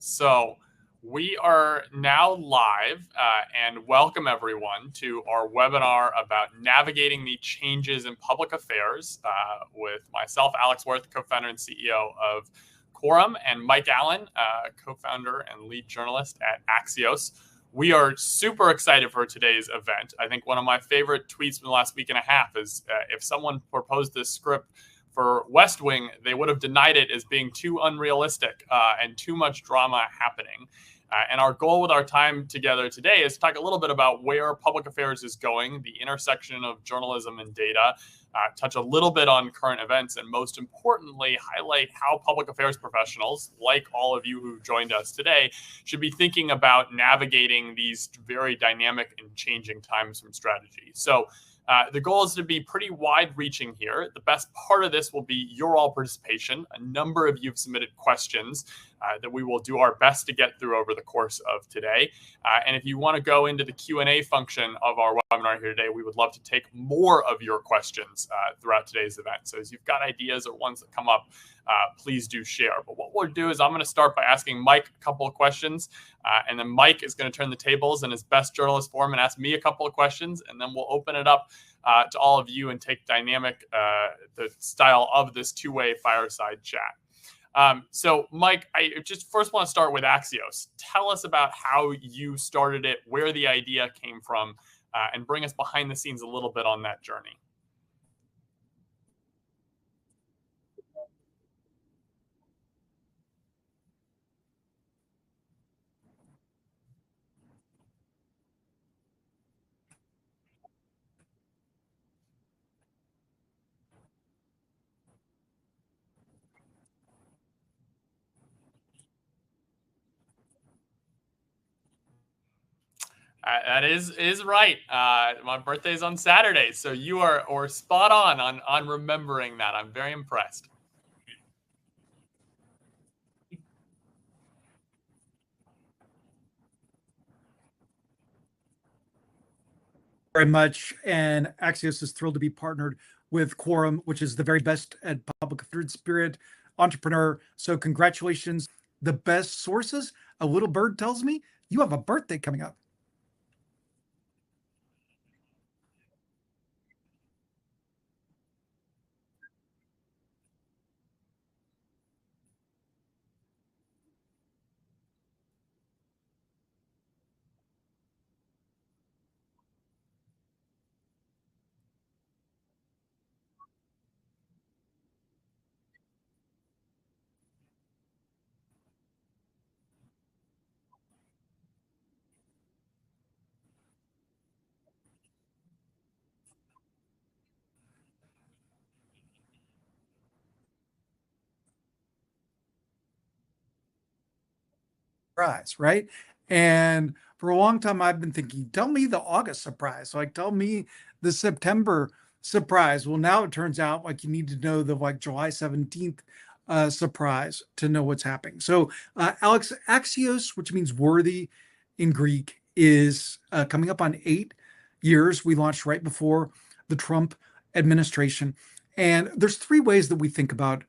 So we are now live and welcome everyone to our webinar about navigating the changes in public affairs with myself, Alex Wirth, co-founder and CEO of Quorum, and Mike Allen, co-founder and lead journalist at Axios. We are super excited for today's event. I think one of my favorite tweets from the last week and a half is if someone proposed this script for West Wing, they would have denied it as being too unrealistic and too much drama happening. And our goal with our time together today is to talk a little bit about where public affairs is going, the intersection of journalism and data, touch a little bit on current events, and most importantly, highlight how public affairs professionals, like all of you who joined us today, should be thinking about navigating these very dynamic and changing times from strategy. So the goal is to be pretty wide-reaching here. The best part of this will be your all participation. A number of you have submitted questions that we will do our best to get through over the course of today. And if you want to go into the Q&A function of our webinar here today, we would love to take more of your questions throughout today's event. So as you've got ideas or ones that come up, please do share. But what we'll do is I'm going to start by asking Mike a couple of questions, and then Mike is going to turn the tables in his best journalist form and ask me a couple of questions, and then we'll open it up to all of you and take dynamic, the style of this two-way fireside chat. So Mike, I just first want to start with Axios. Tell us about how you started it, where the idea came from, and bring us behind the scenes a little bit on that journey. That is right. My birthday's on Saturday, so you are spot on remembering that. I'm very impressed. Very much, and Axios is thrilled to be partnered with Quorum, which is the very best at public affairs spirit entrepreneur. So congratulations. The best sources, a little bird tells me you have a birthday coming up. Surprise, right? And for a long time, I've been thinking, tell me the August surprise. Like, tell me the September surprise. Well, now it turns out like you need to know the like July 17th surprise to know what's happening. So, Alex, Axios, which means worthy in Greek, is coming up on 8 years. We launched right before the Trump administration. And there's three ways that we think about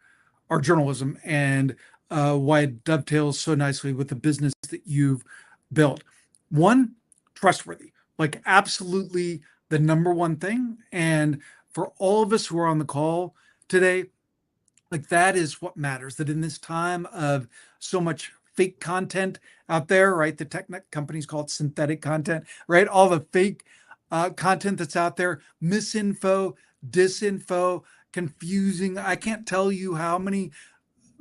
our journalism and why it dovetails so nicely with the business that you've built. One, trustworthy, like absolutely the number one thing. And for all of us who are on the call today, like that is what matters, that in this time of so much fake content out there, right? The tech companies call it synthetic content, right? All the fake content that's out there, misinfo, disinfo, confusing. I can't tell you how many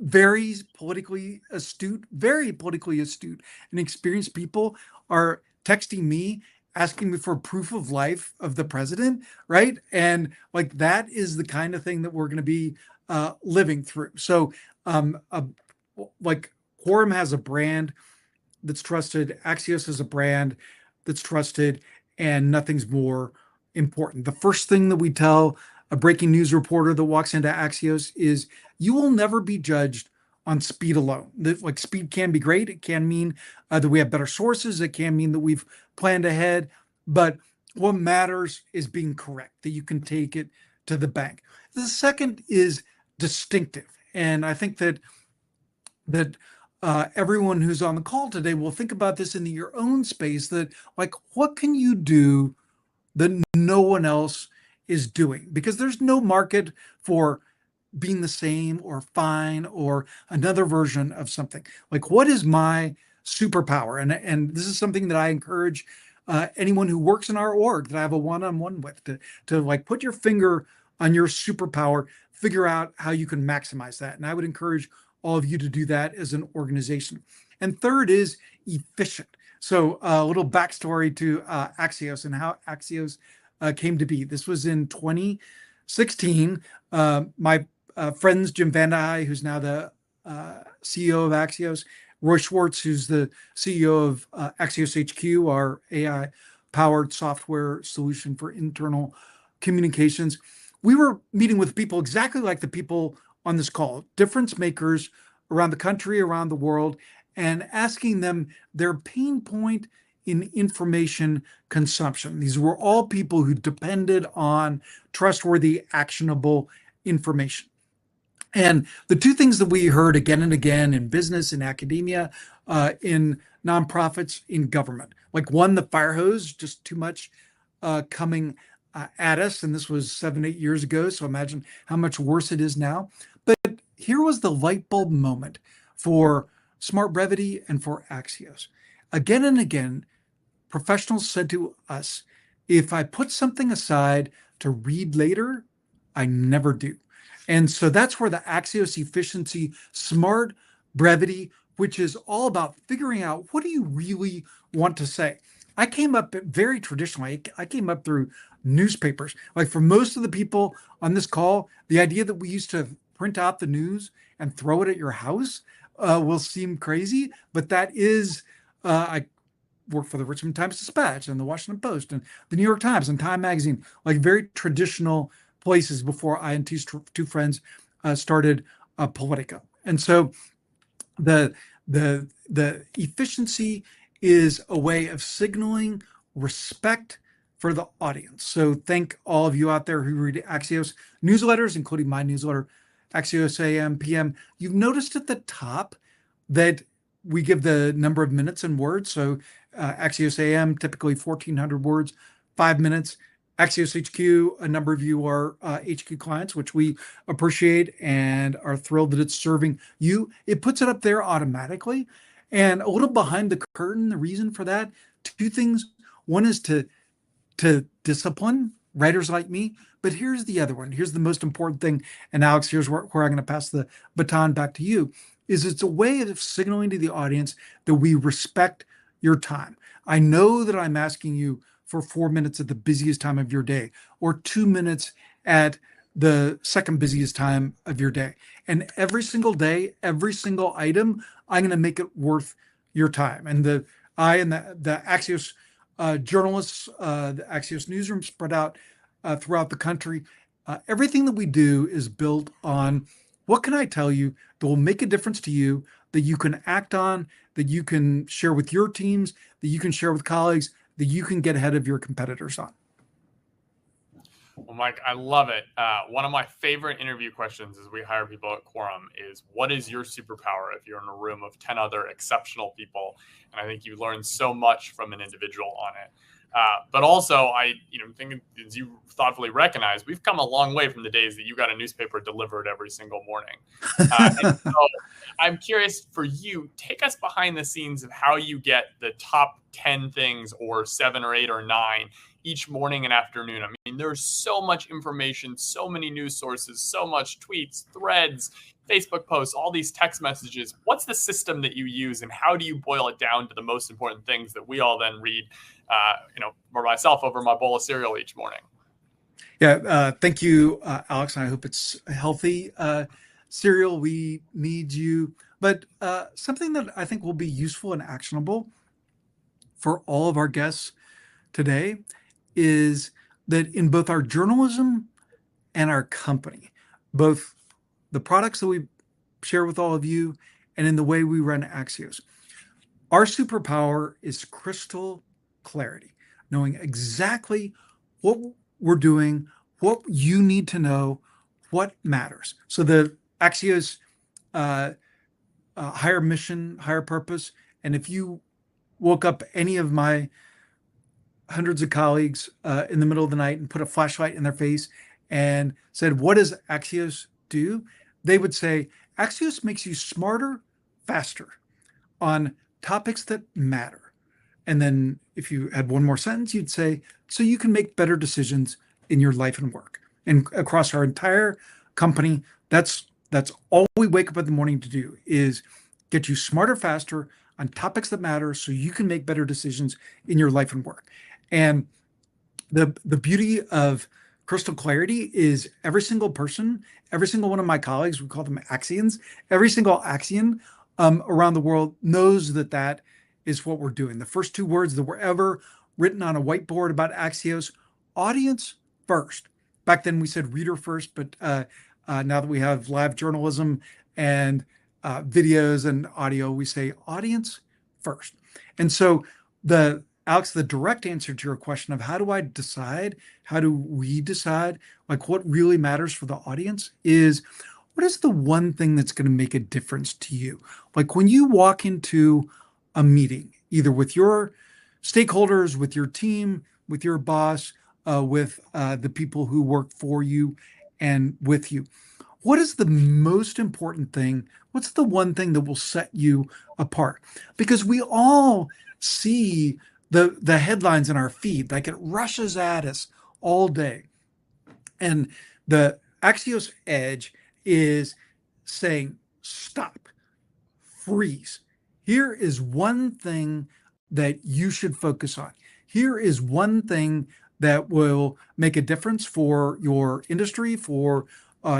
very politically astute and experienced people are texting me asking me for proof of life of the president, right? And like that is the kind of thing that we're going to be living through. So like Quorum has a brand that's trusted, Axios has a brand that's trusted, and nothing's more important. The first thing that we tell a breaking news reporter that walks into Axios is you will never be judged on speed alone. Like speed can be great. It can mean that we have better sources. It can mean that we've planned ahead. But what matters is being correct, that you can take it to the bank. The second is distinctive. And I think that everyone who's on the call today will think about this in your own space, that like, what can you do that no one else is doing? Because there's no market for being the same or fine or another version of something. Like, what is my superpower? And this is something that I encourage anyone who works in our org that I have a one-on-one with to like put your finger on your superpower, figure out how you can maximize that. And I would encourage all of you to do that as an organization. And third is efficient. So a little backstory to Axios and how Axios came to be. This was in 2016. My friends, Jim Vandehei, who's now the CEO of Axios, Roy Schwartz, who's the CEO of Axios HQ, our AI-powered software solution for internal communications. We were meeting with people exactly like the people on this call, difference makers around the country, around the world, and asking them their pain point in information consumption. These were all people who depended on trustworthy, actionable information. And the two things that we heard again and again in business, in academia, in nonprofits, in government, like one, the fire hose, just too much coming at us. And this was 7, 8 years ago. So imagine how much worse it is now. But here was the light bulb moment for Smart Brevity and for Axios. Again and again, professionals said to us, if I put something aside to read later, I never do. And so that's where the Axios efficiency, smart brevity, which is all about figuring out what do you really want to say. I came up very traditionally. I came up through newspapers. Like for most of the people on this call, the idea that we used to print out the news and throw it at your house will seem crazy, but that is, I worked for the Richmond Times-Dispatch and the Washington Post and the New York Times and Time Magazine, like very traditional places before I and two friends started Politico. And so the efficiency is a way of signaling respect for the audience. So thank all of you out there who read Axios newsletters, including my newsletter, Axios AM, PM. You've noticed at the top that we give the number of minutes and words. So Axios AM, typically 1,400 words, 5 minutes. Axios HQ, a number of you are HQ clients, which we appreciate and are thrilled that it's serving you. It puts it up there automatically. And a little behind the curtain, the reason for that, two things. One is to discipline writers like me. But here's the other one. Here's the most important thing. And Alex, here's where I'm going to pass the baton back to you, is it's a way of signaling to the audience that we respect your time. I know that I'm asking you for 4 minutes at the busiest time of your day, or 2 minutes at the second busiest time of your day. And every single day, every single item, I'm going to make it worth your time. And the Axios journalists, the Axios newsroom spread out throughout the country. Everything that we do is built on what can I tell you that will make a difference to you, that you can act on, that you can share with your teams, that you can share with colleagues, that you can get ahead of your competitors on. Well, Mike, I love it. One of my favorite interview questions as we hire people at Quorum is, what is your superpower if you're in a room of 10 other exceptional people? And I think you learn so much from an individual on it. But also, I think, as you thoughtfully recognize, we've come a long way from the days that you got a newspaper delivered every single morning. And so I'm curious for you, take us behind the scenes of how you get the top 10 things, or 7 or 8 or 9 each morning and afternoon. I mean, there's so much information, so many news sources, so much tweets, threads, Facebook posts, all these text messages. What's the system that you use, and how do you boil it down to the most important things that we all then read, for myself over my bowl of cereal each morning? Yeah, thank you, Alex. And I hope it's healthy cereal. We need you. But something that I think will be useful and actionable for all of our guests today is that in both our journalism and our company, both the products that we share with all of you and in the way we run Axios, our superpower is crystal clarity, knowing exactly what we're doing, what you need to know, what matters. So the Axios higher mission, higher purpose. And if you woke up any of my hundreds of colleagues in the middle of the night and put a flashlight in their face and said, "What does Axios do?" They would say, "Axios makes you smarter, faster on topics that matter." And then if you had one more sentence, you'd say, "So you can make better decisions in your life and work." And across our entire company, that's all we wake up in the morning to do, is get you smarter, faster on topics that matter so you can make better decisions in your life and work. And the beauty of crystal clarity is every single person, every single one of my colleagues, we call them Axians, every single Axian around the world knows that that is what we're doing. The first two words that were ever written on a whiteboard about Axios: audience first. Back then we said reader first, but now that we have live journalism and videos and audio, we say audience first. And so Alex, the direct answer to your question of how do I decide, how do we decide, like what really matters for the audience, is what is the one thing that's going to make a difference to you? Like when you walk into a meeting, either with your stakeholders, with your team, with your boss, with the people who work for you and with you, what is the most important thing? What's the one thing that will set you apart? Because we all see the headlines in our feed, like it rushes at us all day. And the Axios Edge is saying, stop, freeze. Here is one thing that you should focus on. Here is one thing that will make a difference for your industry, for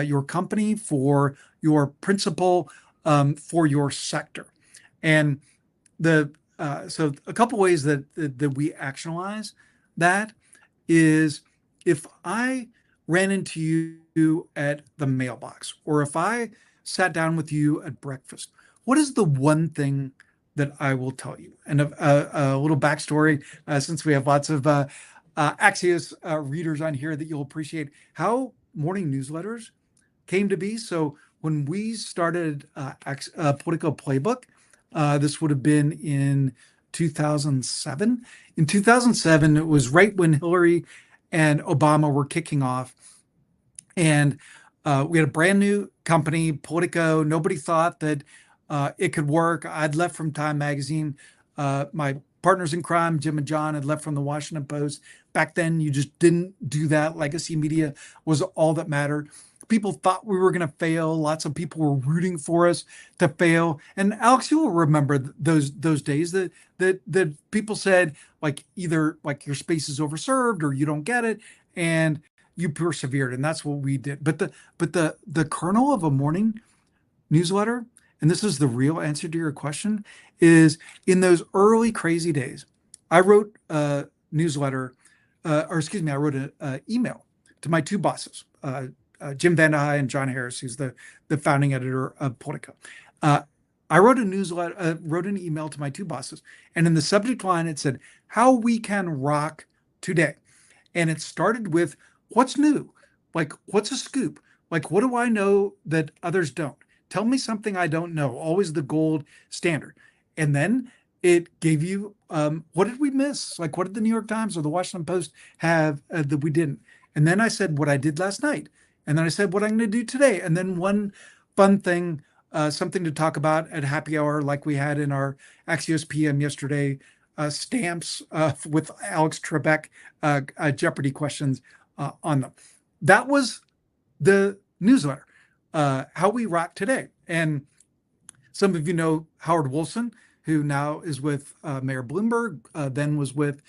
your company, for your principal, for your sector. And so a couple ways that we actionalize that is, if I ran into you at the mailbox, or if I sat down with you at breakfast, what is the one thing that I will tell you? And a little backstory, since we have lots of Axios readers on here, that you'll appreciate how morning newsletters came to be. So when we started Politico Playbook, this would have been in 2007. In 2007, it was right when Hillary and Obama were kicking off. And we had a brand new company, Politico. Nobody thought that it could work. I'd left from Time Magazine. My partners in crime, Jim and John, had left from the Washington Post. Back then, you just didn't do that. Legacy media was all that mattered. People thought we were going to fail. Lots of people were rooting for us to fail. And Alex, you will remember those days that people said, like, either like your space is overserved or you don't get it, and you persevered, and that's what we did. But the kernel of a morning newsletter, and this is the real answer to your question, is in those early crazy days, I wrote a newsletter, I wrote an email to my two bosses, Jim Vandehei and John Harris, who's the founding editor of Politico. I wrote an email to my two bosses, and in the subject line it said, "How we can rock today." And it started with, what's new? Like, what's a scoop? Like, what do I know that others don't? Tell me something I don't know. Always the gold standard. And then it gave you, what did we miss? Like, what did the New York Times or the Washington Post have that we didn't? And then I said what I did last night. And then I said what I'm going to do today. And then one fun thing, something to talk about at happy hour, like we had in our Axios PM yesterday, stamps with Alex Trebek, Jeopardy questions on them. That was the newsletter, How We Rock Today. And some of you know Howard Wolfson, who now is with Mayor Bloomberg, then was with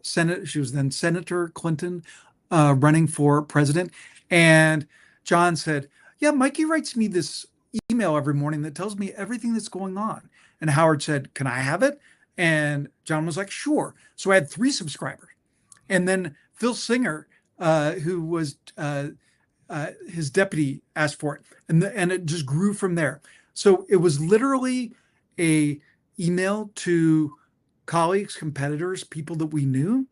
Senate. She was then Senator Clinton running for president. And John said, "Yeah, Mikey writes me this email every morning that tells me everything that's going on." And Howard said, "Can I have it?" And John was like, "Sure." So I had 3 subscribers. And then Phil Singer, who was his deputy, asked for it. And it just grew from there. So it was literally a email to colleagues, competitors, people that we knew.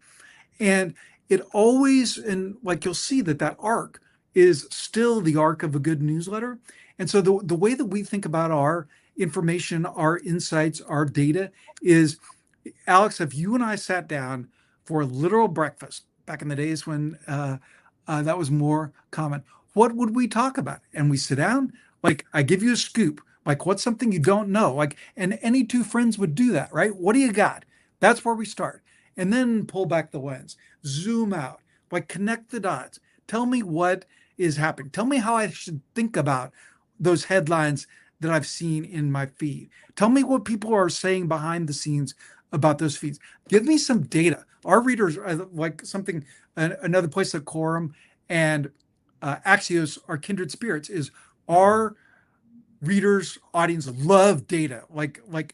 And it always, and like you'll see that arc is still the arc of a good newsletter. And so the way that we think about information, our insights, our data is, Alex, if you and I sat down for a literal breakfast back in the days when that was more common, what would we talk about? And we sit down, like I give you a scoop, like what's something you don't know? Like, and any two friends would do that, right? What do you got? That's where we start. And then pull back the lens, zoom out, like connect the dots. Tell me what is happening. Tell me how I should think about those headlines that I've seen in my feed. Tell me what people are saying behind the scenes about those feeds. Give me some data. Our readers are like something, another place that Quorum and Axios are kindred spirits is our readers audience love data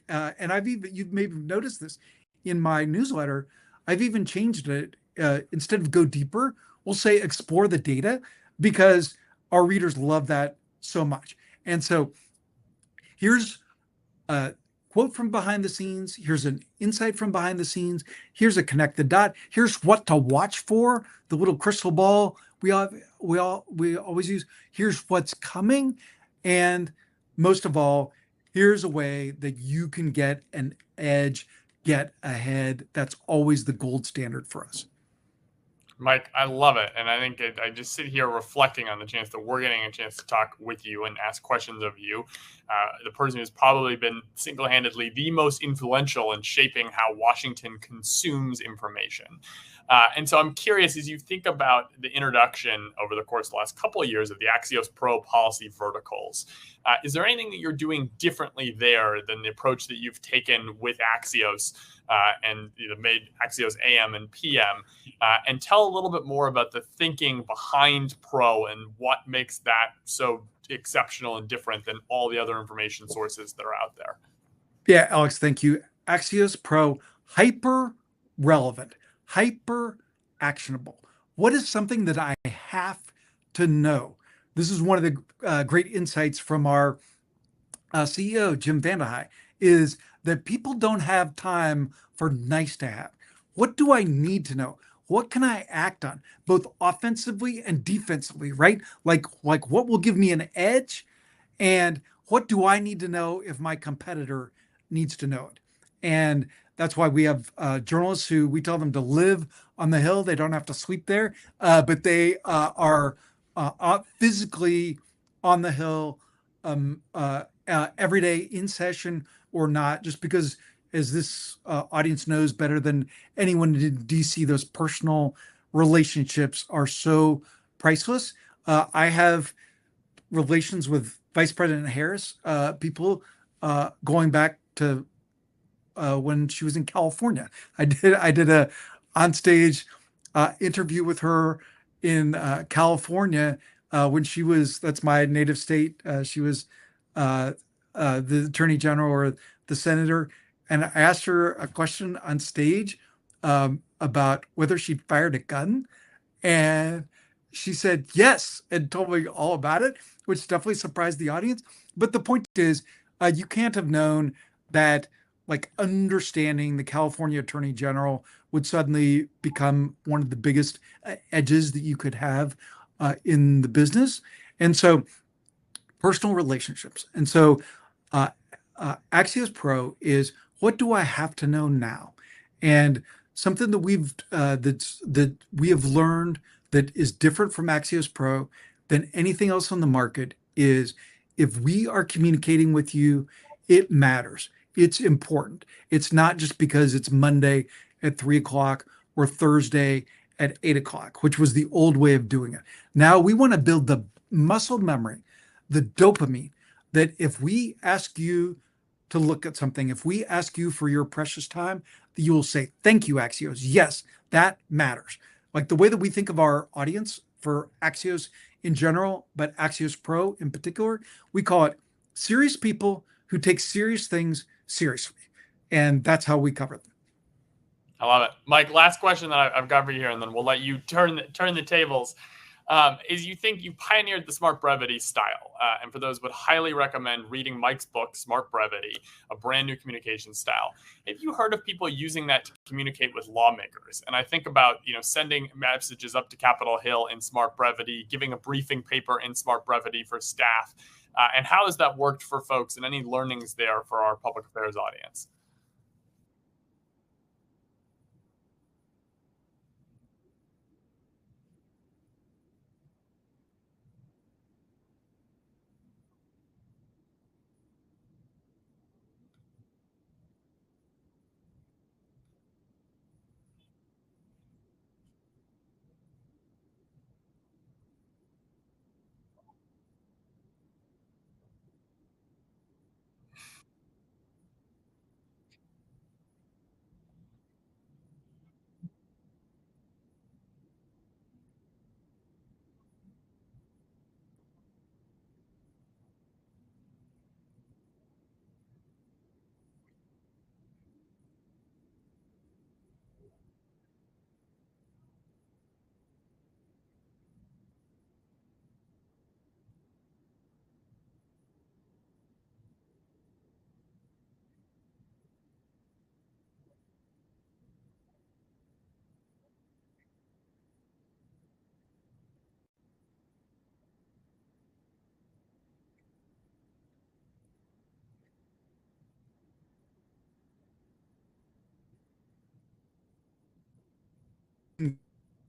and I've even, you've maybe noticed this in my newsletter, I've even changed it, instead of go deeper, we'll say explore the data, because our readers love that so much. And so here's a quote from behind the scenes, here's an insight from behind the scenes, here's a connect the dot, here's what to watch for, the little crystal ball we always use, here's what's coming, and most of all, here's a way that you can get an edge, get ahead. That's always the gold standard for us. Mike, I love it. And I think I just sit here reflecting on the chance that we're getting a chance to talk with you and ask questions of you, the person who's probably been single-handedly the most influential in shaping how Washington consumes information. And so I'm curious, as you think about the introduction over the course of the last couple of years of the Axios Pro policy verticals, is there anything that you're doing differently there than the approach that you've taken with Axios and made Axios AM and PM? And tell a little bit more about the thinking behind Pro and what makes that so exceptional and different than all the other information sources that are out there. Yeah, Alex, thank you. Axios Pro, hyper relevant, hyper actionable. What is something that I have to know? This is one of the great insights from our CEO, Jim Vandehei, is that people don't have time for nice to have. What do I need to know? What can I act on, both offensively and defensively, right? Like what will give me an edge, and what do I need to know if my competitor needs to know it? And that's why we have journalists who we tell them to live on the Hill. They don't have to sleep there, but they are physically on the Hill every day, in session or not, just because, as this audience knows better than anyone in DC, those personal relationships are so priceless. I have relations with Vice President Harris, people going back to when she was in California. I did a onstage interview with her in California when she was, that's my native state. She was the Attorney General or the Senator. And I asked her a question on stage about whether she'd fired a gun. And she said yes, and told me all about it, which definitely surprised the audience. But the point is, you can't have known that, like, understanding the California Attorney General would suddenly become one of the biggest edges that you could have in the business. And so personal relationships. And so Axios Pro is, what do I have to know now? And something that that we have learned that is different from Axios Pro than anything else on the market is, if we are communicating with you, it matters. It's important. It's not just because it's Monday at 3:00 or Thursday at 8:00, which was the old way of doing it. Now we want to build the muscle memory, the dopamine, that if we ask you to look at something, if we ask you for your precious time, you will say, thank you, Axios. Yes, that matters. Like the way that we think of our audience for Axios in general, but Axios Pro in particular, we call it serious people who take serious things seriously. And that's how we cover them. I love it. Mike, last question that I've got for you here, and then we'll let you turn the tables. Is you think you pioneered the smart brevity style. And for those, would highly recommend reading Mike's book, Smart Brevity, a brand new communication style. Have you heard of people using that to communicate with lawmakers? And I think about, sending messages up to Capitol Hill in Smart Brevity, giving a briefing paper in Smart Brevity for staff. and how has that worked for folks, and any learnings there for our public affairs audience?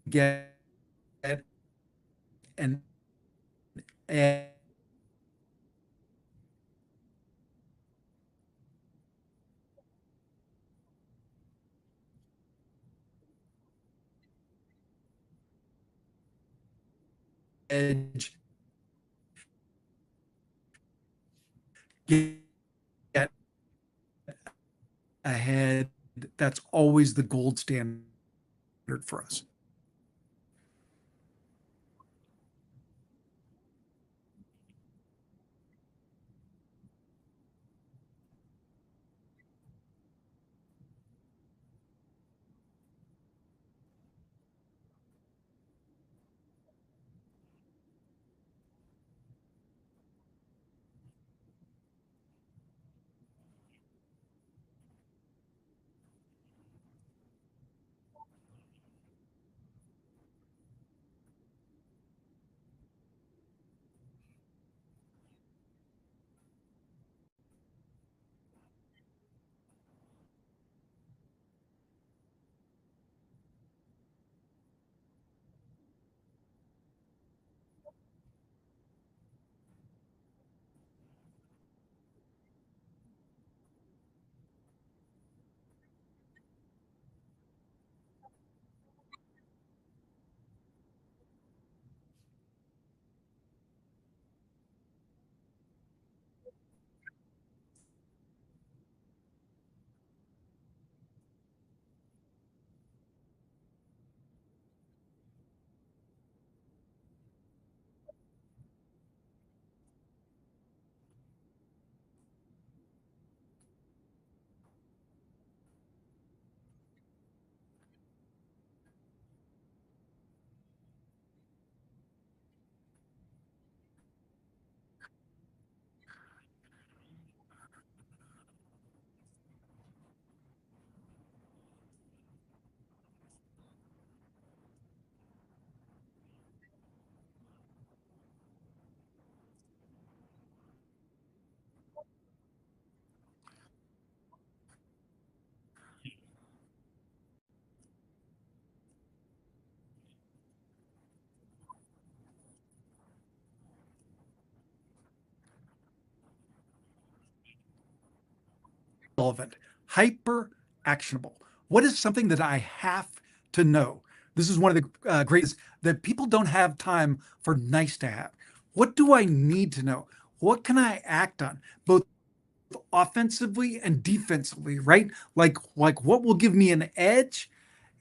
Get an edge get ahead. That's always the gold standard for us. Relevant, hyper actionable. What is something that I have to know? This is one of the greatest that people don't have time for nice to have. What do I need to know? What can I act on, both offensively and defensively, right? Like what will give me an edge,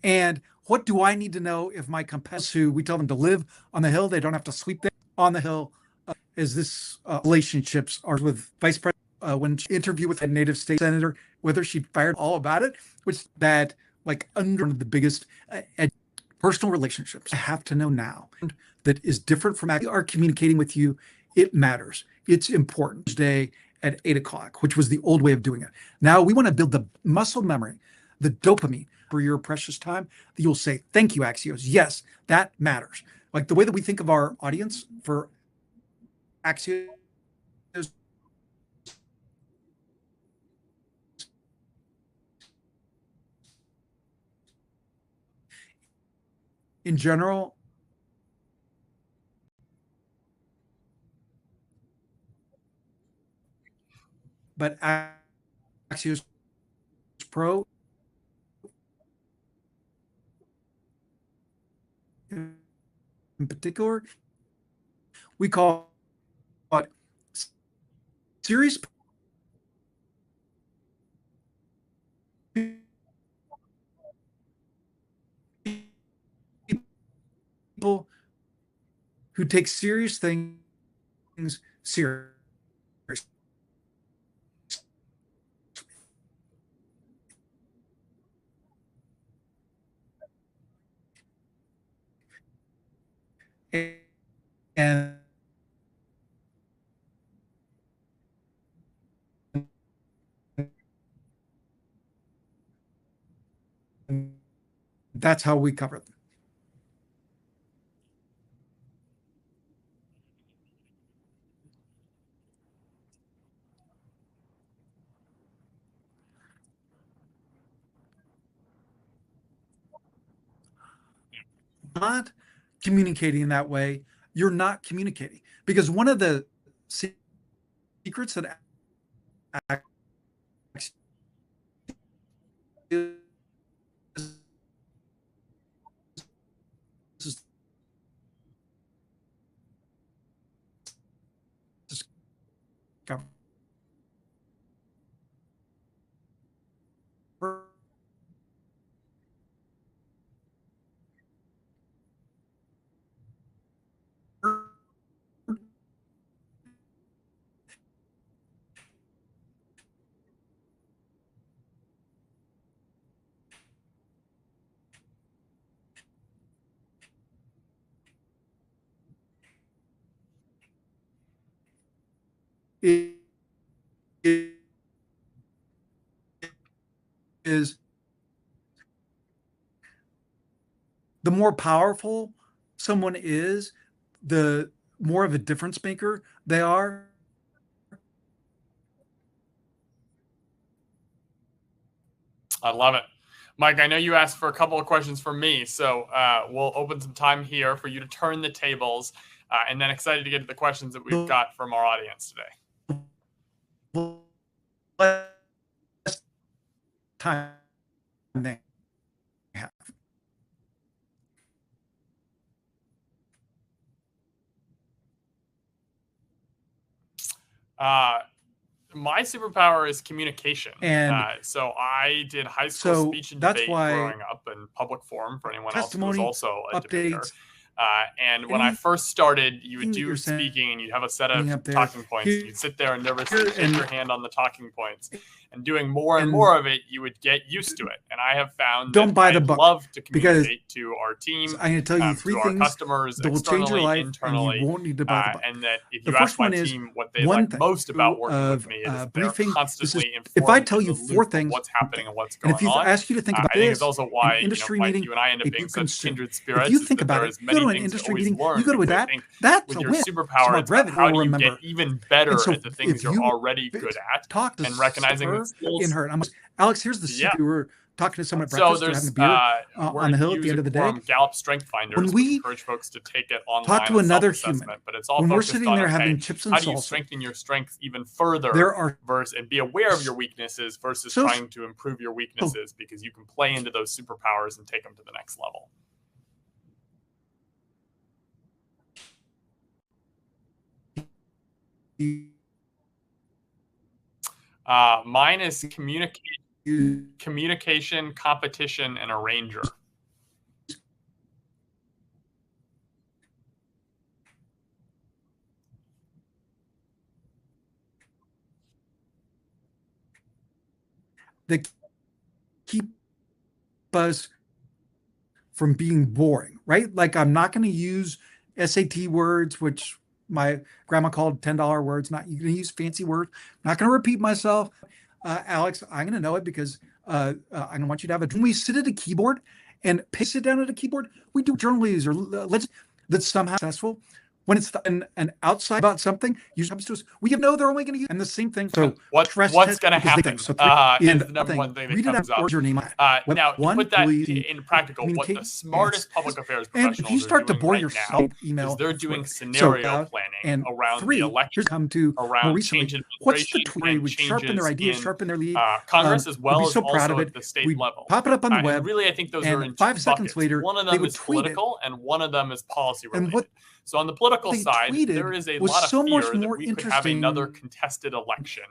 and what do I need to know if my competitors, who we tell them to live on the hill, they don't have to sleep there on the hill. Is this relationships are with vice president when she interviewed with a native state senator, whether she fired all about it, which that like under one of the biggest personal relationships I have to know now that is different from we are communicating with you. It matters. It's important. Today at 8 o'clock, which was the old way of doing it. Now we want to build the muscle memory, the dopamine for your precious time that you'll say, thank you, Axios. Yes, that matters. Like the way that we think of our audience for Axios in general, but Axios Pro in particular, we call it serious people who take serious things serious. And that's how we cover them. Not communicating that way, you're not communicating. Because one of the secrets that is the more powerful someone is, the more of a difference maker they are. I love it. Mike, I know you asked for a couple of questions from me, so we'll open some time here for you to turn the tables, and then excited to get to the questions that we've got from our audience today. Time they have. My superpower is communication. And so I did high school speech and debate growing up in public forum for anyone else who was also a debater. And when I first started, you would do speaking and you'd have a set of talking points. And you'd sit there and nervously shake your hand on the talking points. And doing more and more of it, you would get used to it. And I have found that I love to communicate to our team, I'm going to tell you three to things our customers, that will change your life, internally, and you won't need to buy the book. And that if you ask my team what they like most about working with me, it is they're constantly informed. If I tell you four things, what's happening and what's going on. And if you ask you to think about I think this, it's also why industry Mike, meeting, you and I end up being such kindred spirits. If you think about it, you go to an industry meeting, you go to that, that's with a your win. superpower, it's about how do you get even better at the things you're already good at, talk to and recognizing the skills. In her, Alex, here's the secret. We were talking to someone at breakfast, so having a beer on the hill at the end of the day. Gallup Strength Finders, when we encourage folks to take it online, talk to another human, but it's all when we're focused sitting on, there having chips and how do you salsa, strengthen your strengths even further, and be aware of your weaknesses versus trying to improve your weaknesses, because you can play into those superpowers and take them to the next level. Mine is communication, competition, and arranger. That keep us from being boring, right? Like, I'm not going to use SAT words, which my grandma called $10 words. Not you can use fancy words. I'm not going to repeat myself. Alex, I'm going to know it because I don't want you to have when we sit at a keyboard and sit down at a keyboard, we do journalism, or that's somehow successful. when it's an outside about something, usually comes to us. We know they're only going to use, and the same thing. So what's going to happen so is the number one thing that comes up. Your name now, to put that please, in practical, what the smartest public affairs professionals and if you start are doing to bore right yourself, now email is they're doing scenario planning around the election, come to around change in what's the administration, we sharpen their ideas, in, sharpen their lead. Congress as well as so proud also of it. at the state we level. Pop it up on the web. And really, I think those are in 5 seconds buckets. later, one of them is political, and one of them is policy related. So on the political side, there is a lot of fear that we could have another contested election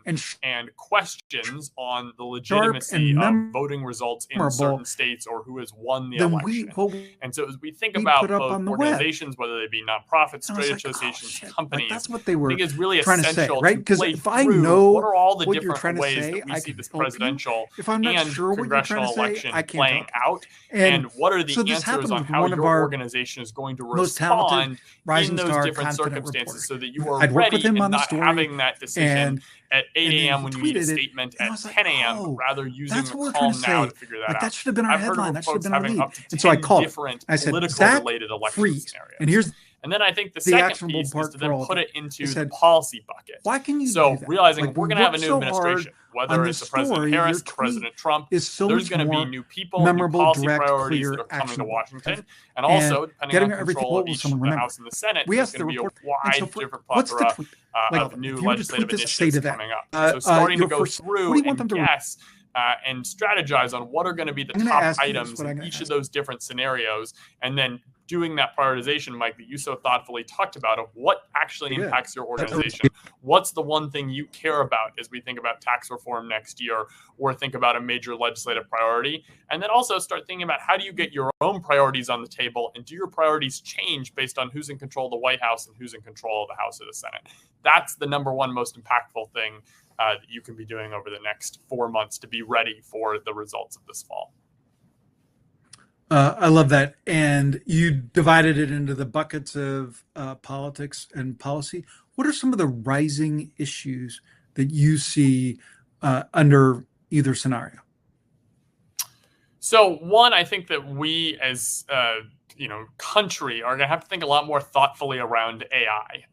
and questions on the legitimacy of voting results in certain states or who has won the election. And so as we think about both organizations, whether they be nonprofits, trade associations, companies, that's what they were I think it's really trying essential to say, right? Because if I know what are all the what you're different trying to ways say, that we see this presidential if I'm not and sure congressional what you're trying to election say, playing out, and what are the answers on how your organization is going to respond in those different circumstances so that you are ready and not having that decision at 8 a.m. when you need a statement at 10 a.m., but rather using the call now to figure that out. That should have been our headline. That should have been our lead. And so I called different political-related election scenarios. And then I think the second piece is to then put it into the policy bucket. Why can you so realizing we're going to have a new administration, whether it's the President Harris, President Trump, there's going to be new people, new policy priorities that are coming to Washington. And also, depending on control of each of the House and the Senate, there's going to be a wide different plethora of new legislative initiatives coming up. So starting to go through and guess and strategize on what are going to be the top items in each of those different scenarios, and then doing that prioritization, Mike, that you so thoughtfully talked about of what actually impacts your organization. What's the one thing you care about as we think about tax reform next year or think about a major legislative priority? And then also start thinking about how do you get your own priorities on the table, and do your priorities change based on who's in control of the White House and who's in control of the House or the Senate? That's the number one most impactful thing that you can be doing over the next 4 months to be ready for the results of this fall. I love that. And you divided it into the buckets of politics and policy. What are some of the rising issues that you see under either scenario? So one, I think that we as country are going to have to think a lot more thoughtfully around AI.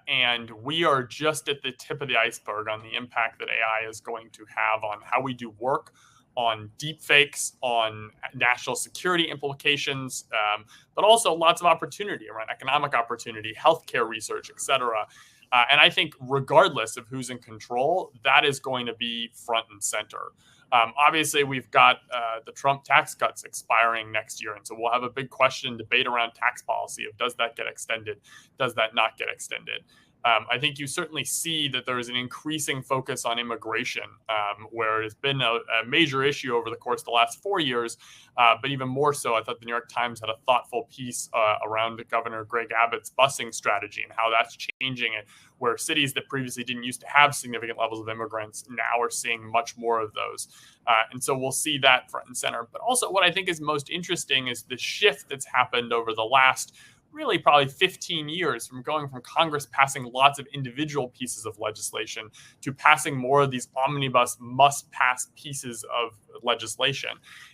And we are just at the tip of the iceberg on the impact that AI is going to have on how we do work, on deepfakes, on national security implications, but also lots of opportunity around economic opportunity, healthcare research, et cetera. And I think regardless of who's in control, that is going to be front and center. Obviously, we've got the Trump tax cuts expiring next year. And so we'll have a big question, debate around tax policy of does that get extended? Does that not get extended? I think you certainly see that there is an increasing focus on immigration, where it has been a major issue over the course of the last 4 years. But even more so, I thought the New York Times had a thoughtful piece around Governor Greg Abbott's busing strategy and how that's changing it, where cities that previously didn't used to have significant levels of immigrants now are seeing much more of those. And so we'll see that front and center. But also what I think is most interesting is the shift that's happened over the last really probably 15 years from going from Congress passing lots of individual pieces of legislation to passing more of these omnibus must-pass pieces of legislation.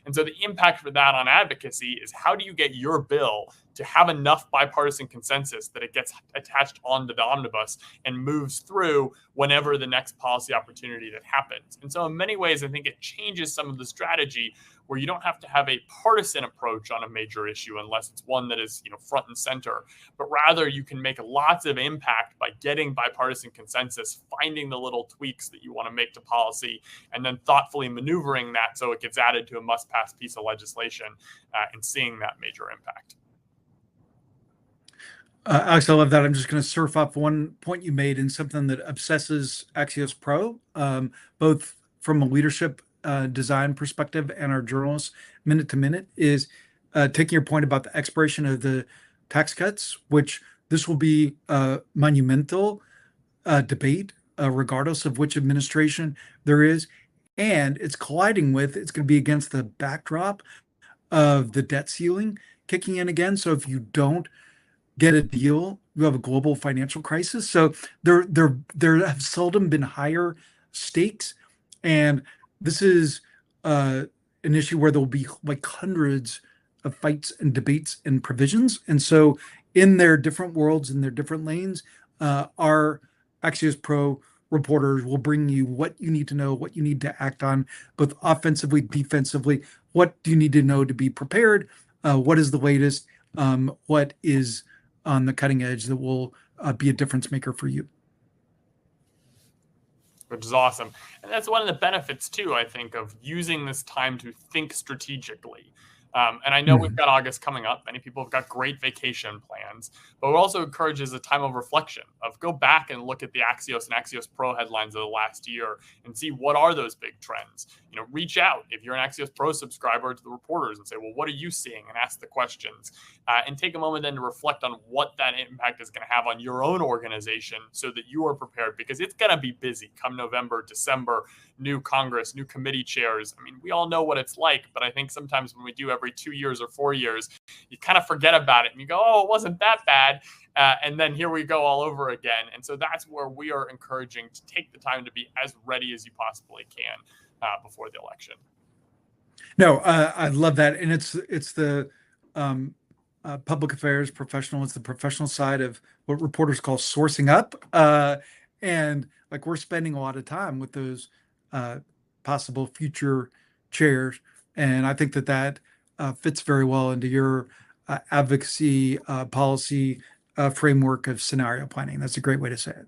And so the impact for that on advocacy is how do you get your bill to have enough bipartisan consensus that it gets attached onto the omnibus and moves through whenever the next policy opportunity that happens. And so in many ways, I think it changes some of the strategy where you don't have to have a partisan approach on a major issue unless it's one that is, front and center, but rather you can make lots of impact by getting bipartisan consensus, finding the little tweaks that you want to make to policy, and then thoughtfully maneuvering that so it gets added to a must-pass piece of legislation and seeing that major impact. Alex, I love that. I'm just going to surf off one point you made and something that obsesses Axios Pro, both from a leadership design perspective and our journalists minute to minute, is taking your point about the expiration of the tax cuts, which this will be a monumental debate, regardless of which administration there is. And it's colliding with, it's going to be against the backdrop of the debt ceiling kicking in again. So if you don't get a deal, you have a global financial crisis. So there have seldom been higher stakes. And this is an issue where there'll be like hundreds of fights and debates and provisions. And so in their different worlds, in their different lanes, our Axios Pro reporters will bring you what you need to know, what you need to act on, both offensively, defensively. What do you need to know to be prepared? What is the latest? What is on the cutting edge that will be a difference maker for you? Which is awesome. And that's one of the benefits, too, I think, of using this time to think strategically. And I know we've got August coming up. Many people have got great vacation plans, but it also encourages a time of reflection, of go back and look at the Axios and Axios Pro headlines of the last year and see what are those big trends. Reach out if you're an Axios Pro subscriber to the reporters and say, well, what are you seeing? And ask the questions. And take a moment then to reflect on what that impact is going to have on your own organization so that you are prepared, because it's going to be busy come November, December, new Congress, new committee chairs. I mean, we all know what it's like, but I think sometimes when we do every 2 years or 4 years, you kind of forget about it and you go, oh, it wasn't that bad. And then here we go all over again. And so that's where we are encouraging to take the time to be as ready as you possibly can before the election. No, I love that. And it's the public affairs professional. It's the professional side of what reporters call sourcing up. And like we're spending a lot of time with those possible future chairs. And I think that fits very well into your advocacy policy framework of scenario planning. That's a great way to say it.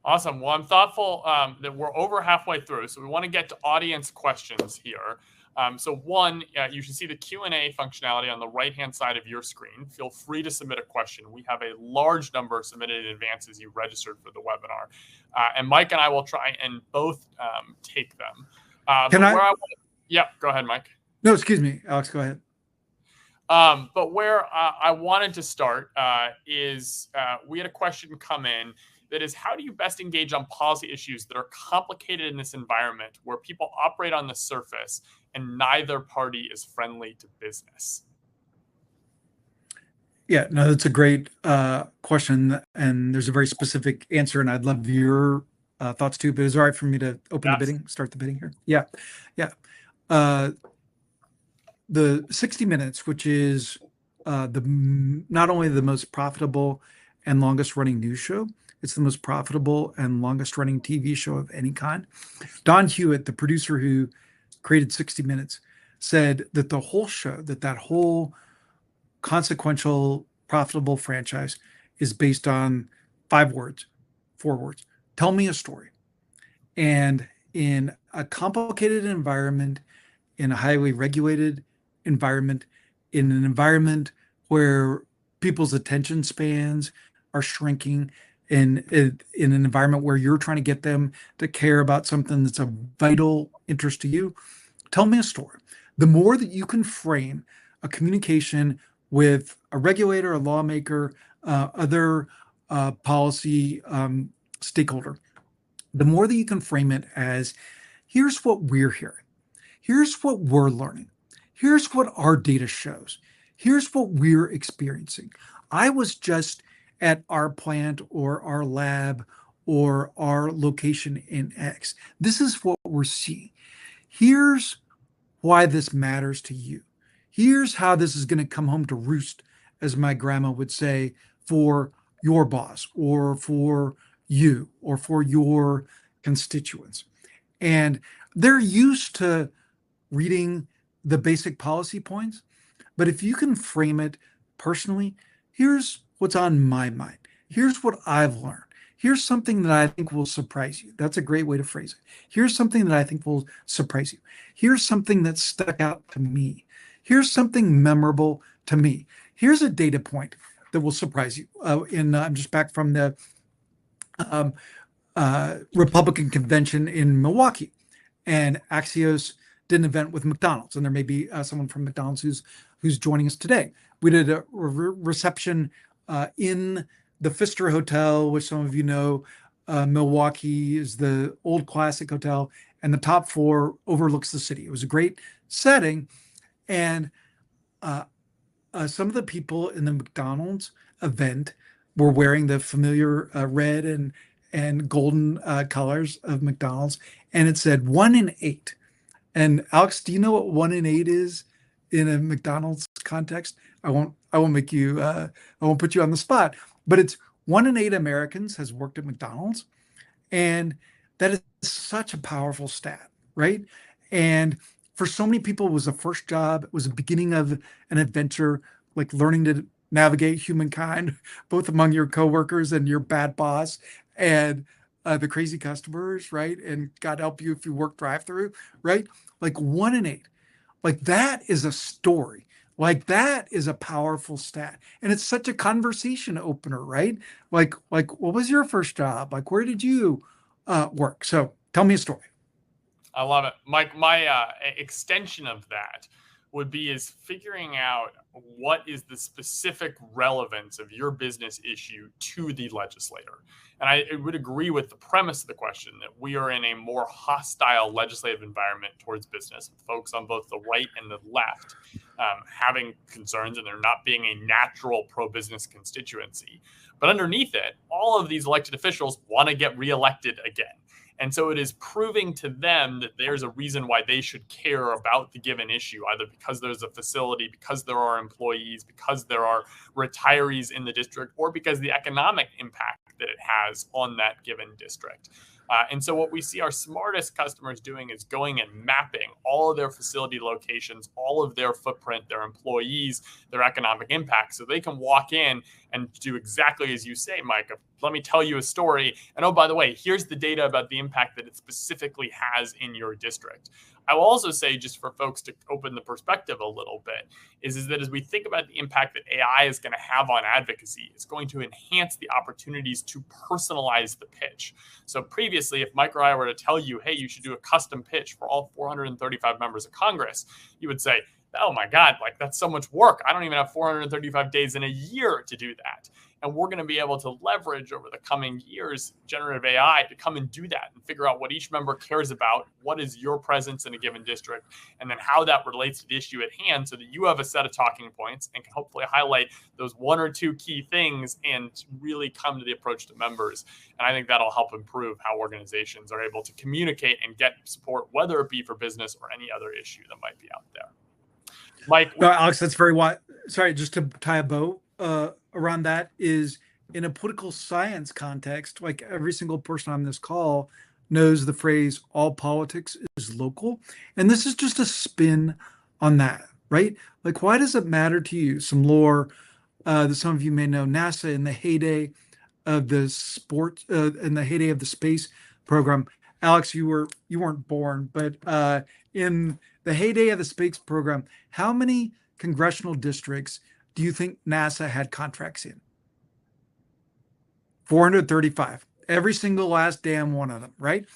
Awesome. Well, I'm thoughtful that we're over halfway through, so we want to get to audience questions here. So one, you should see the Q&A functionality on the right-hand side of your screen. Feel free to submit a question. We have a large number submitted in advance as you registered for the webinar. And Mike and I will try and both take them. Yeah, go ahead, Mike. No, excuse me, Alex, go ahead. But where I wanted to start is we had a question come in that is, how do you best engage on policy issues that are complicated in this environment where people operate on the surface and neither party is friendly to business? Yeah, no, that's a great question. And there's a very specific answer, and I'd love your thoughts too, but is it all right for me to open the bidding, start the bidding here? Yeah. The 60 Minutes, which is not only the most profitable and longest running news show, it's the most profitable and longest running TV show of any kind. Don Hewitt, the producer who created 60 Minutes, said that the whole show, that whole consequential, profitable franchise is based on 4 words. Tell me a story. And in a complicated environment, in a highly regulated environment, in an environment where people's attention spans are shrinking, in an environment where you're trying to get them to care about something that's a vital interest to you, tell me a story. The more that you can frame a communication with a regulator, a lawmaker, other policy stakeholder, the more that you can frame it as, here's what we're hearing, here's what we're learning, here's what our data shows, here's what we're experiencing. I was just at our plant or our lab or our location in X. This is what we're seeing. Here's why this matters to you. Here's how this is going to come home to roost, as my grandma would say, for your boss or for you or for your constituents. And they're used to reading the basic policy points, but if you can frame it personally, here's what's on my mind. Here's what I've learned. Here's something that I think will surprise you. That's a great way to phrase it. Here's something that I think will surprise you. Here's something that stuck out to me. Here's something memorable to me. Here's a data point that will surprise you. I'm just back from the Republican convention in Milwaukee, and Axios did an event with McDonald's, and there may be someone from McDonald's who's joining us today. We did a reception in the Pfister Hotel, which some of you know. Milwaukee is the old classic hotel, and the top floor overlooks the city. It was a great setting, and some of the people in the McDonald's event were wearing the familiar red and golden colors of McDonald's, and it said 1 in 8. And Alex, do you know what 1 in 8 is in a McDonald's context? I won't I won't make you, I won't put you on the spot, but it's 1 in 8 Americans has worked at McDonald's. And that is such a powerful stat, right? And for so many people, it was a first job, it was the beginning of an adventure, like learning to navigate humankind, both among your coworkers and your bad boss and the crazy customers, right? And God help you if you work drive-through, right? Like 1 in 8. Like that is a story. Like that is a powerful stat. And it's such a conversation opener, right? Like what was your first job? Like where did you work? So tell me a story. I love it. Mike, my extension of that would be is figuring out what is the specific relevance of your business issue to the legislator. And I would agree with the premise of the question that we are in a more hostile legislative environment towards business, with folks on both the right and the left having concerns and there not being a natural pro-business constituency. But underneath it, all of these elected officials want to get reelected again. And so it is proving to them that there's a reason why they should care about the given issue, either because there's a facility, because there are employees, because there are retirees in the district, or because the economic impact that it has on that given district. And so what we see our smartest customers doing is going and mapping all of their facility locations, all of their footprint, their employees, their economic impact, so they can walk in and do exactly as you say, Mike. Let me tell you a story. And oh, by the way, here's the data about the impact that it specifically has in your district. I will also say, just for folks to open the perspective a little bit, is that as we think about the impact that AI is going to have on advocacy, it's going to enhance the opportunities to personalize the pitch. So previously, if Mike or I were to tell you, hey, you should do a custom pitch for all 435 members of Congress, you would say, oh my God, like that's so much work. I don't even have 435 days in a year to do that. And we're going to be able to leverage over the coming years generative AI to come and do that and figure out what each member cares about, what is your presence in a given district, and then how that relates to the issue at hand so that you have a set of talking points and can hopefully highlight those one or two key things and really come to the approach to members. And I think that'll help improve how organizations are able to communicate and get support, whether it be for business or any other issue that might be out there. Mike. No, Alex, that's very wise. Sorry, just to tie a bow around that is in a political science context, like every single person on this call knows the phrase all politics is local. And this is just a spin on that, right? Like, why does it matter to you? Some lore that some of you may know. NASA in the heyday of the in the heyday of the space program. Alex, you weren't born, but in the heyday of the space program, how many congressional districts do you think NASA had contracts in? 435. Every single last damn one of them, right?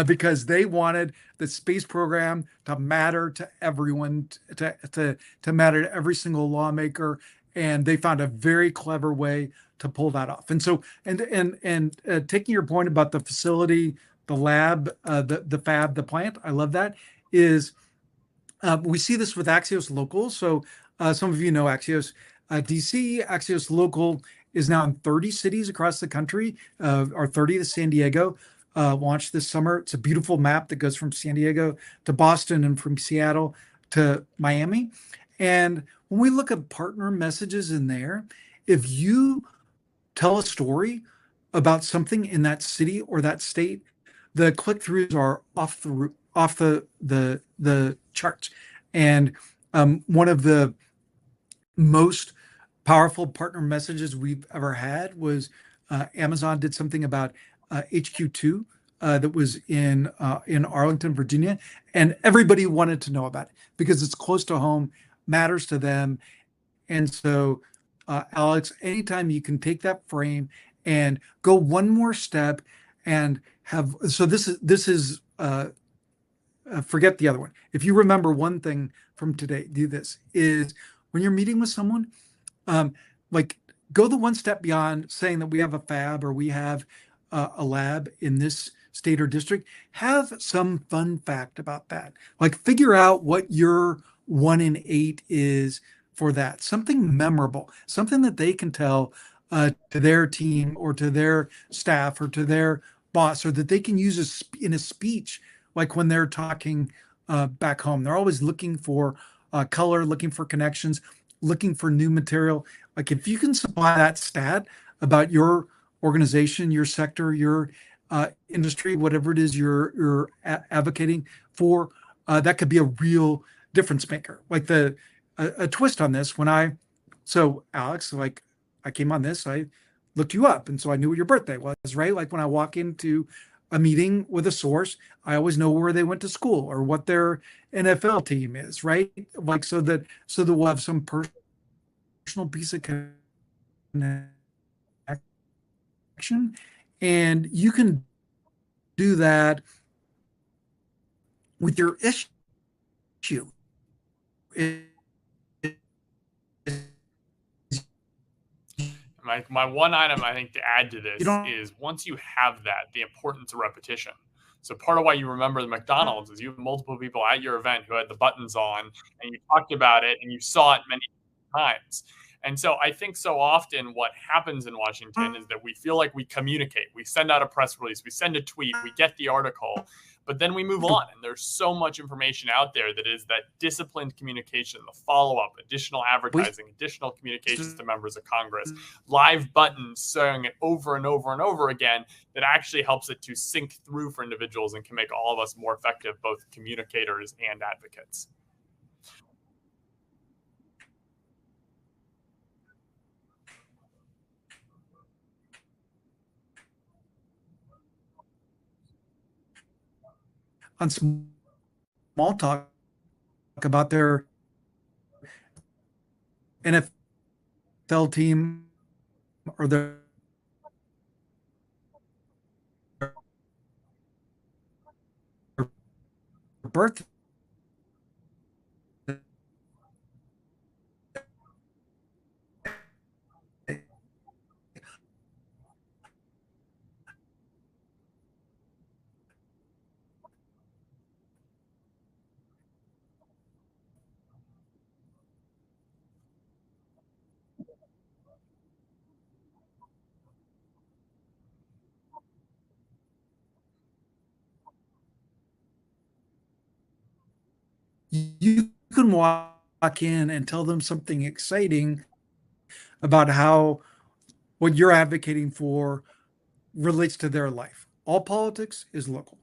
Because they wanted the space program to matter to everyone, to matter to every single lawmaker, and they found a very clever way to pull that off. And so, and taking your point about the facility, the lab, the fab, the plant, I love that. Is we see this with Axios Local. So some of you know Axios DC. Axios Local is now in 30 cities across the country. Our 30th San Diego launched this summer. It's a beautiful map that goes from San Diego to Boston and from Seattle to Miami. And when we look at partner messages in there, if you tell a story about something in that city or that state, the click-throughs are off the charts. And one of the most powerful partner messages we've ever had was Amazon did something about HQ2 that was in Arlington, Virginia, and everybody wanted to know about it because it's close to home, matters to them. And so, Alex, anytime you can take that frame and go one more step and have, so this is forget the other one. If you remember one thing from today, do this, is when you're meeting with someone, like go the one step beyond saying that we have a fab or we have a lab in this state or district. Have some fun fact about that. Like figure out what your 1 in 8 is for that. Something memorable, something that they can tell to their team or to their staff or to their boss, or that they can use in a speech, like when they're talking back home. They're always looking for color, looking for connections. looking for new material. Like if you can supply that stat about your organization, your sector, your industry, whatever it is you're advocating for, that could be a real difference maker. Like a twist on this so Alex, like I came on this, I looked you up, and so I knew what your birthday was, right? Like when I walk into a meeting with a source, I always know where they went to school or what their NFL team is, right? Like so that we'll have some personal piece of connection, and you can do that with your issue. It, My one item I think to add to you this don't is once you have that, the importance of repetition. So part of why you remember the McDonald's is you have multiple people at your event who had the buttons on and you talked about it and you saw it many times. And so I think so often what happens in Washington is that we feel like we communicate. We send out a press release, we send a tweet, we get the article, but then we move on. And there's so much information out there that is that disciplined communication, the follow up, additional advertising, additional communications to members of Congress, live buttons saying it over and over and over again that actually helps it to sink through for individuals and can make all of us more effective, both communicators and advocates. on small talk about their NFL team or their birthday. You can walk in and tell them something exciting about how what you're advocating for relates to their life. All politics is local.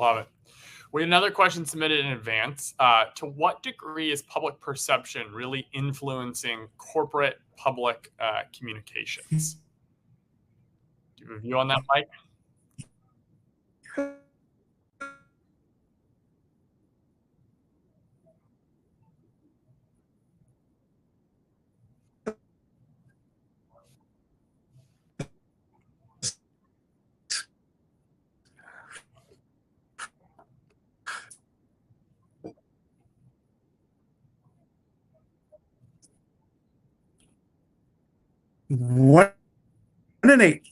Love it. We had another question submitted in advance. To what degree is public perception really influencing corporate public communications? Do you have a view on that, Mike? One and eight.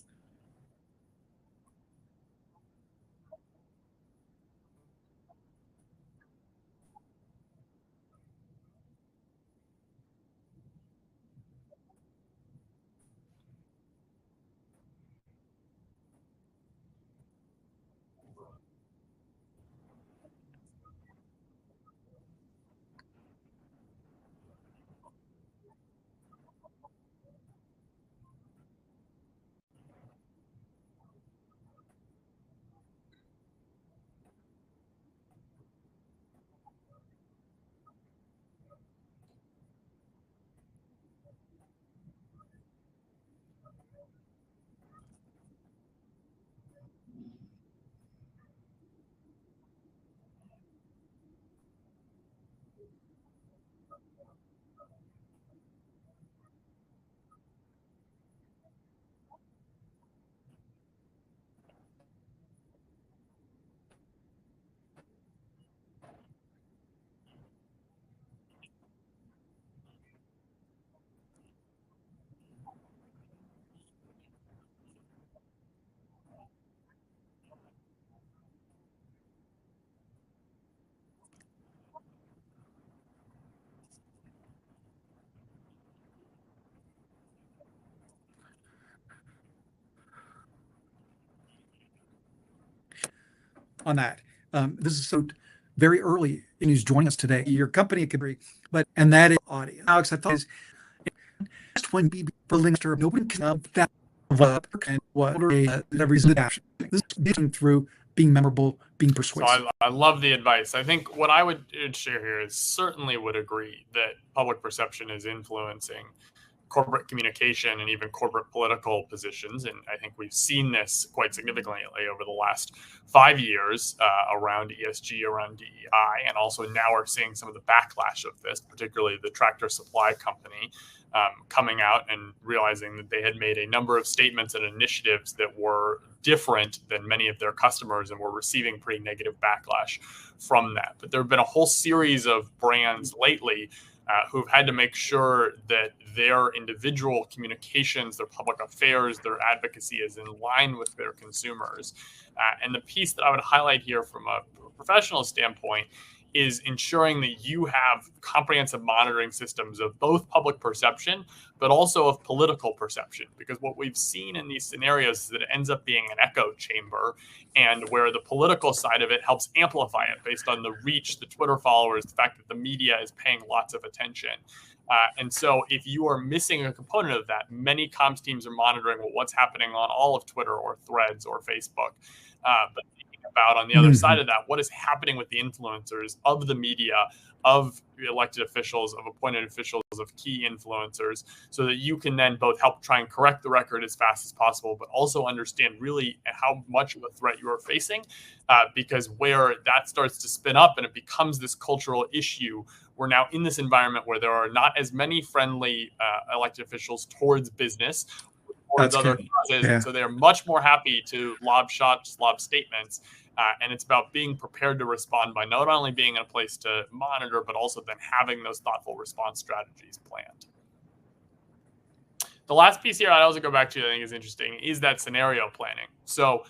on that. This is so very early, and who's joining us today. Your company could be, and that is audience. Alex, I thought is just when be building after nobody can that and what every reason action. This is through being memorable, being persuasive. So I love the advice. I think what I would share here is certainly would agree that public perception is influencing corporate communication and even corporate political positions. And I think we've seen this quite significantly over the last 5 years around ESG, around DEI, and also now we're seeing some of the backlash of this, particularly the Tractor Supply Company coming out and realizing that they had made a number of statements and initiatives that were different than many of their customers and were receiving pretty negative backlash from that. But there have been a whole series of brands lately who've had to make sure that their individual communications, their public affairs, their advocacy is in line with their consumers. And the piece that I would highlight here from a professional standpoint is ensuring that you have comprehensive monitoring systems of both public perception, but also of political perception. Because what we've seen in these scenarios is that it ends up being an echo chamber, and where the political side of it helps amplify it based on the reach, the Twitter followers, the fact that the media is paying lots of attention. And so if you are missing a component of that, many comms teams are monitoring what's happening on all of Twitter or Threads or Facebook. But about on the other side of that, what is happening with the influencers of the media, of elected officials, of appointed officials, of key influencers, so that you can then both help try and correct the record as fast as possible, but also understand really how much of a threat you are facing, because where that starts to spin up and it becomes this cultural issue, we're now in this environment where there are not as many friendly elected officials towards business, towards other causes, and so they're much more happy to lob shots, lob statements. And it's about being prepared to respond by not only being in a place to monitor, but also then having those thoughtful response strategies planned. The last piece here I'd also go back to, I think is interesting, is that scenario planning. So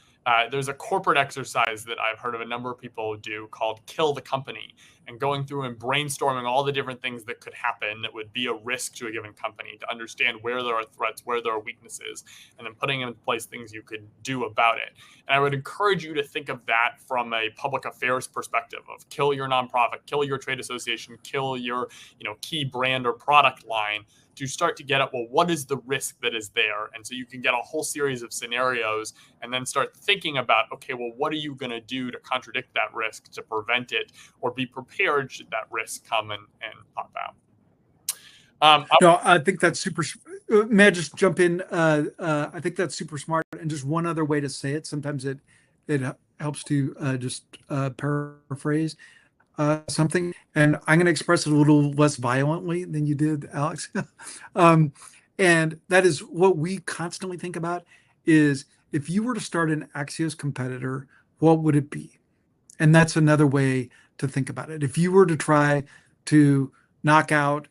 there's a corporate exercise that I've heard of a number of people do called Kill the Company, and going through and brainstorming all the different things that could happen that would be a risk to a given company, to understand where there are threats, where there are weaknesses, and then putting in place things you could do about it. And I would encourage you to think of that from a public affairs perspective of kill your nonprofit, kill your trade association, kill your key brand or product line, to start to get at, well, what is the risk that is there? And so you can get a whole series of scenarios and then start thinking about, okay, well, what are you going to do to contradict that risk, to prevent it, or be prepared should that risk come and pop out? No, I think that's super. May I just jump in? I think that's super smart. And just one other way to say it, sometimes it helps to just paraphrase something, and I'm going to express it a little less violently than you did, Alex. And that is what we constantly think about is, if you were to start an Axios competitor, what would it be? And that's another way to think about it. If you were to try to knock out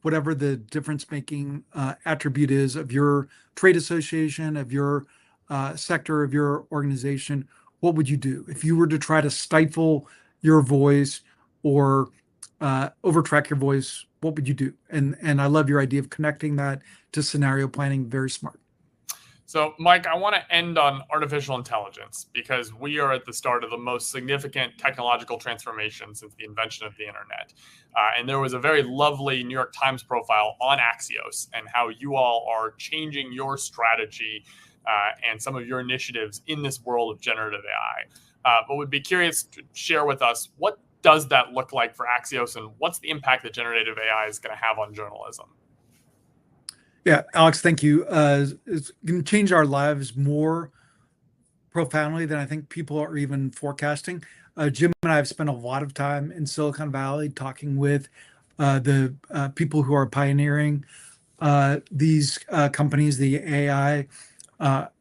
whatever the difference-making attribute is of your trade association, of your sector, of your organization, what would you do? If you were to try to stifle your voice or overtrack your voice, what would you do? And I love your idea of connecting that to scenario planning. Very smart. So, Mike, I want to end on artificial intelligence, because we are at the start of the most significant technological transformation since the invention of the internet. And there was a very lovely New York Times profile on Axios and how you all are changing your strategy and some of your initiatives in this world of generative AI. But would be curious to share with us, what does that look like for Axios, and what's the impact that generative AI is going to have on journalism? Yeah, Alex, thank you. It's going to change our lives more profoundly than I think people are even forecasting. Jim and I have spent a lot of time in Silicon Valley talking with the people who are pioneering these companies, the AI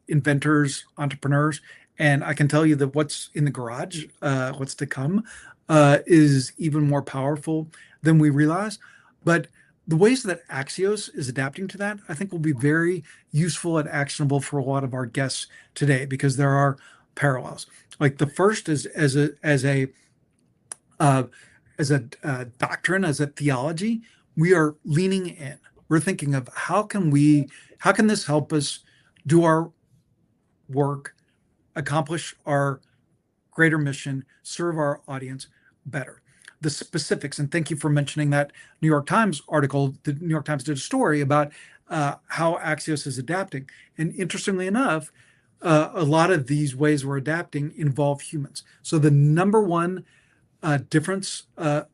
inventors, entrepreneurs. And I can tell you that what's in the garage, what's to come, is even more powerful than we realize. But the ways that Axios is adapting to that, I think, will be very useful and actionable for a lot of our guests today, because there are parallels. Like the first is as a doctrine, as a theology, we are leaning in. We're thinking of how can this help us do our work, accomplish our greater mission, serve our audience better. The specifics, and thank you for mentioning that New York Times article. The New York Times did a story about how Axios is adapting. And interestingly enough, a lot of these ways we're adapting involve humans. So the number one difference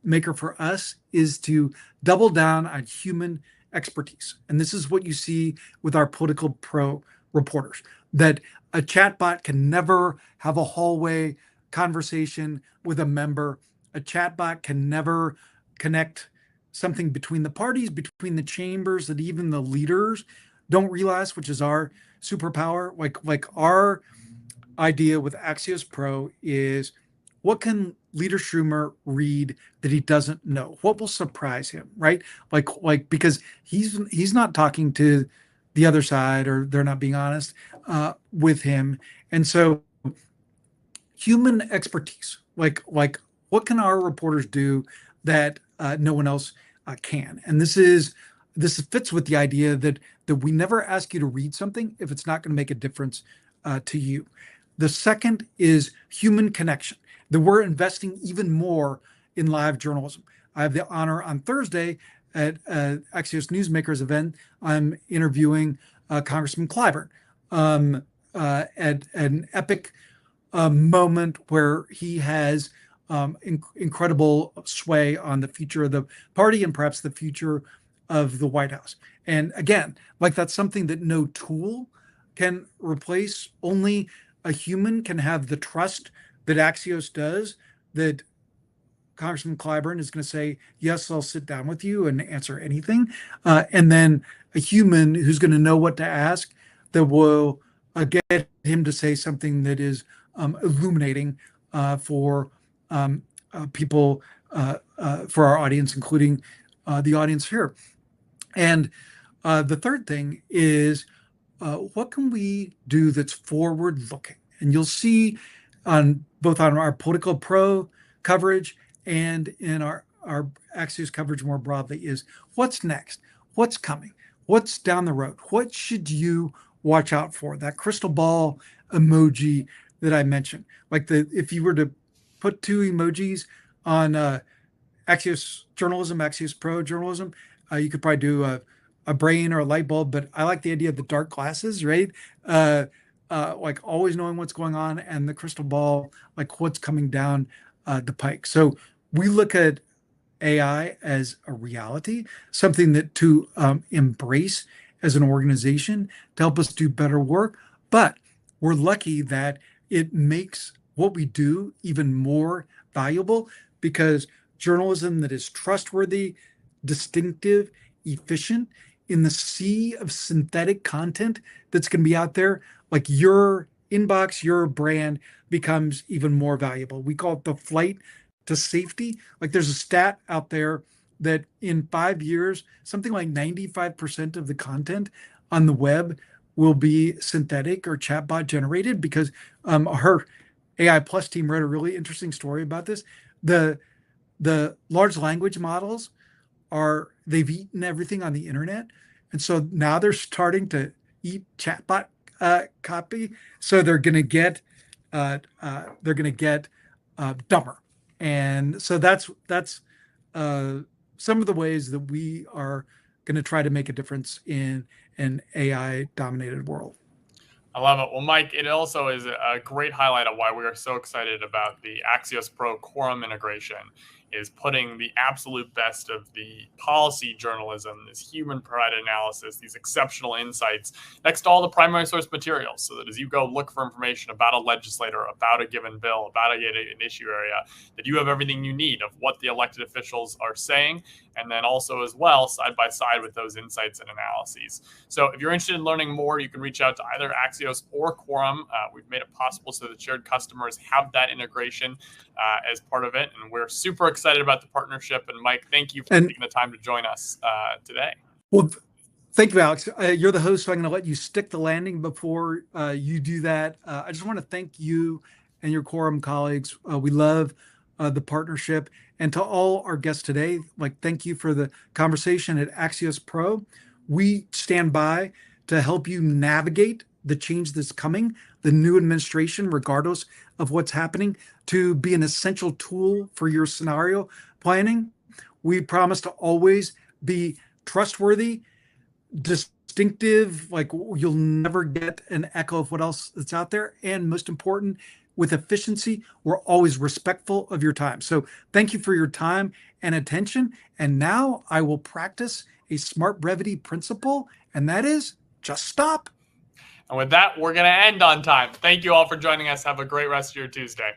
maker for us is to double down on human expertise. And this is what you see with our Political Pro reporters, that a chatbot can never have a hallway conversation with a member. A chatbot can never connect something between the parties, between the chambers, that even the leaders don't realize, which is our superpower. Like our idea with Axios Pro is, what can Leader Schumer read that he doesn't know? What will surprise him, right? Because he's not talking to the other side, or they're not being honest with him. And so human expertise, like what can our reporters do that no one else can? And this fits with the idea that we never ask you to read something if it's not going to make a difference to you. The second is human connection, that we're investing even more in live journalism. I have the honor on Thursday at Axios Newsmakers event. I'm interviewing Congressman Clyburn at an epic moment where he has incredible sway on the future of the party and perhaps the future of the White House. And again, like, that's something that no tool can replace. Only a human can have the trust that Axios does, that Congressman Clyburn is going to say, yes, I'll sit down with you and answer anything. And then a human who's going to know what to ask, that will get him to say something that is illuminating for people, for our audience, including the audience here. And the third thing is, what can we do that's forward looking? And you'll see on both on our Political Pro coverage and in our Axios coverage more broadly, is what's next, what's coming, what's down the road, what should you watch out for? That crystal ball emoji that I mentioned, like if you were to put two emojis on Axios journalism, Axios Pro journalism, you could probably do a brain or a light bulb, but I like the idea of the dark glasses, right? Like always knowing what's going on, and the crystal ball, like what's coming down the pike. So we look at AI as a reality, something that to embrace as an organization to help us do better work. But we're lucky that it makes what we do even more valuable, because journalism that is trustworthy, distinctive, efficient, in the sea of synthetic content that's going to be out there, like your inbox, your brand becomes even more valuable. We call it the flight to safety. Like, there's a stat out there that in 5 years, something like 95% of the content on the web will be synthetic or chatbot generated, because our AI Plus team wrote a really interesting story about this. The large language models they've eaten everything on the internet. And so now they're starting to eat chatbot copy. So they're going to get dumber. And so that's some of the ways that we are going to try to make a difference in an AI dominated world. I love it. Well, Mike, it also is a great highlight of why we are so excited about the Axios Pro Quorum integration, is putting the absolute best of the policy journalism, this human provided analysis, these exceptional insights next to all the primary source materials, so that as you go look for information about a legislator, about a given bill, about an issue area, that you have everything you need of what the elected officials are saying, and then also as well side by side with those insights and analyses. So if you're interested in learning more, you can reach out to either Axios or Quorum. We've made it possible so that shared customers have that integration as part of it, and we're super excited about the partnership. And Mike, thank you for taking the time to join us today. Well, thank you, Alex. You're the host, so I'm going to let you stick the landing before you do that. I just want to thank you and your Quorum colleagues. We love the partnership. And to all our guests today, like, thank you for the conversation at Axios Pro. We stand by to help you navigate the change that's coming, the new administration, regardless of what's happening, to be an essential tool for your scenario planning. We promise to always be trustworthy, distinctive, like you'll never get an echo of what else that's out there. And most important, with efficiency, we're always respectful of your time. So thank you for your time and attention. And now I will practice a smart brevity principle, and that is just stop. And with that, we're going to end on time. Thank you all for joining us. Have a great rest of your Tuesday.